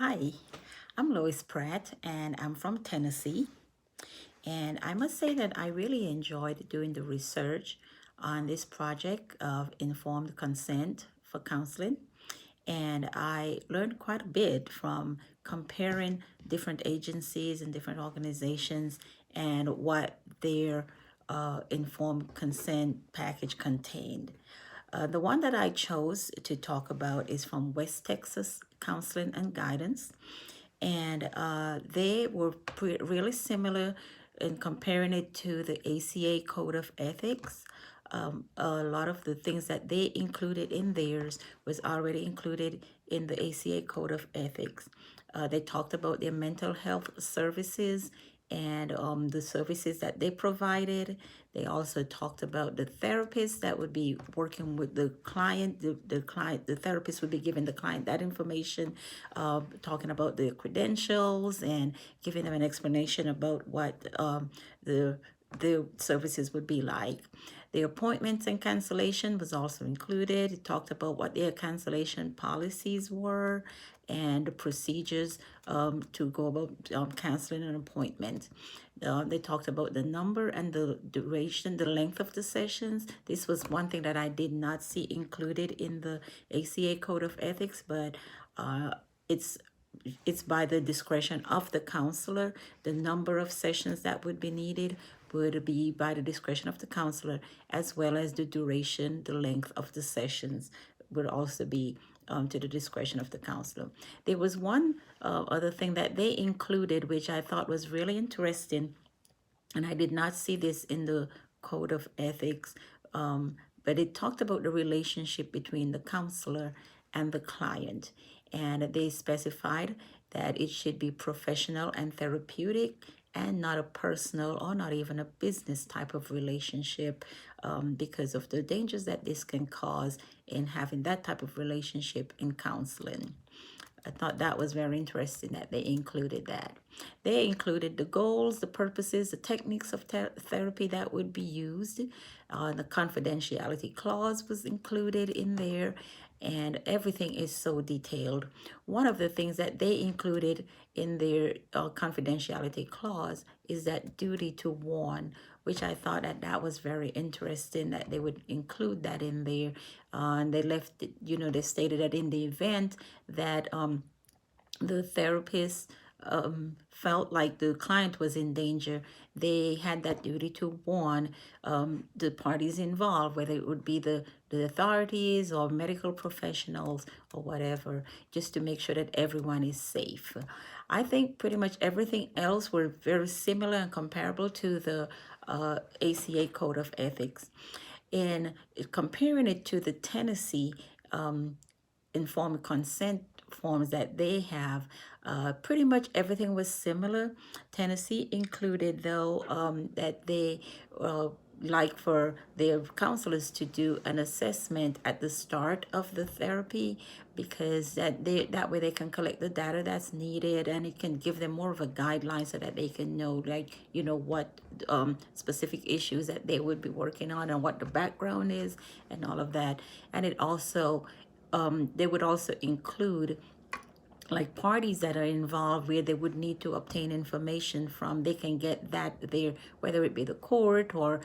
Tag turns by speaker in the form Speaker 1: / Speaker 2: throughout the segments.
Speaker 1: Hi, I'm Lois Pratt and I'm from Tennessee. And I must say that I really enjoyed doing the research on this project of informed consent for counseling. And I learned quite a bit from comparing different agencies and different organizations and what their informed consent package contained. The one that I chose to talk about is from West Texas Counseling and Guidance, and they were really similar in comparing it to the ACA Code of Ethics. A lot of the things that they included in theirs was already included in the ACA Code of Ethics. They talked about their mental health services and the services that they provided. They also talked about the therapist that would be working with the client. The therapist would be giving the client that information, talking about the credentials and giving them an explanation about what the services would be like. The appointments and cancellation was also included. It talked about what their cancellation policies were and the procedures to go about canceling an appointment. They talked about the number and the duration, the length of the sessions. This was one thing that I did not see included in the ACA Code of Ethics, but it's it's by the discretion of the counselor. The number of sessions that would be needed would be by the discretion of the counselor, as well as the duration, the length of the sessions would also be to the discretion of the counselor. There was one other thing that they included, which I thought was really interesting, and I did not see this in the Code of Ethics, but it talked about the relationship between the counselor and the client. And they specified that it should be professional and therapeutic and not a personal or not even a business type of relationship, because of the dangers that this can cause in having that type of relationship in counseling. I thought that was very interesting that they included that. They included the goals, the purposes, the techniques of therapy that would be used. The confidentiality clause was included in there, and everything is so detailed. One of the things that they included in their confidentiality clause is that duty to warn, which I thought that that was very interesting that they would include that in there. And they left, they stated that in the event that the therapist felt like the client was in danger, they had that duty to warn the parties involved, whether it would be the authorities or medical professionals or whatever, just to make sure that everyone is safe. I think pretty much everything else were very similar and comparable to the ACA Code of Ethics. In comparing it to the Tennessee informed consent forms that they have, pretty much everything was similar. Tennessee included, though, that they like for their counselors to do an assessment at the start of the therapy, because that way they can collect the data that's needed, and it can give them more of a guideline so that they can know, like, what specific issues that they would be working on and what the background is and all of that. And it also they would also include like parties that are involved where they would need to obtain information from. They can get that there, whether it be the court or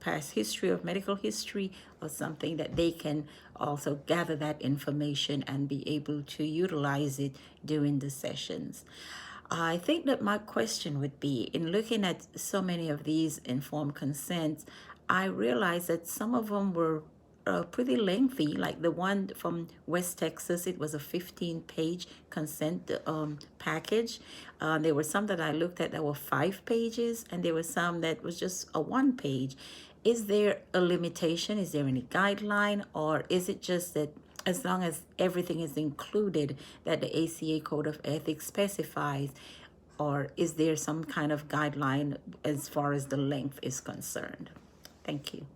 Speaker 1: past history of medical history or something, that they can also gather that information and be able to utilize it during the sessions. I think that my question would be, in looking at so many of these informed consents, I realized that some of them were pretty lengthy. Like the one from West Texas, it was a 15-page consent package. There were some that I looked at that were 5 pages, and there were some that was just a 1 page. Is there a limitation? Is there any guideline, or is it just that as long as everything is included that the ACA Code of Ethics specifies, or is there some kind of guideline as far as the length is concerned? Thank you.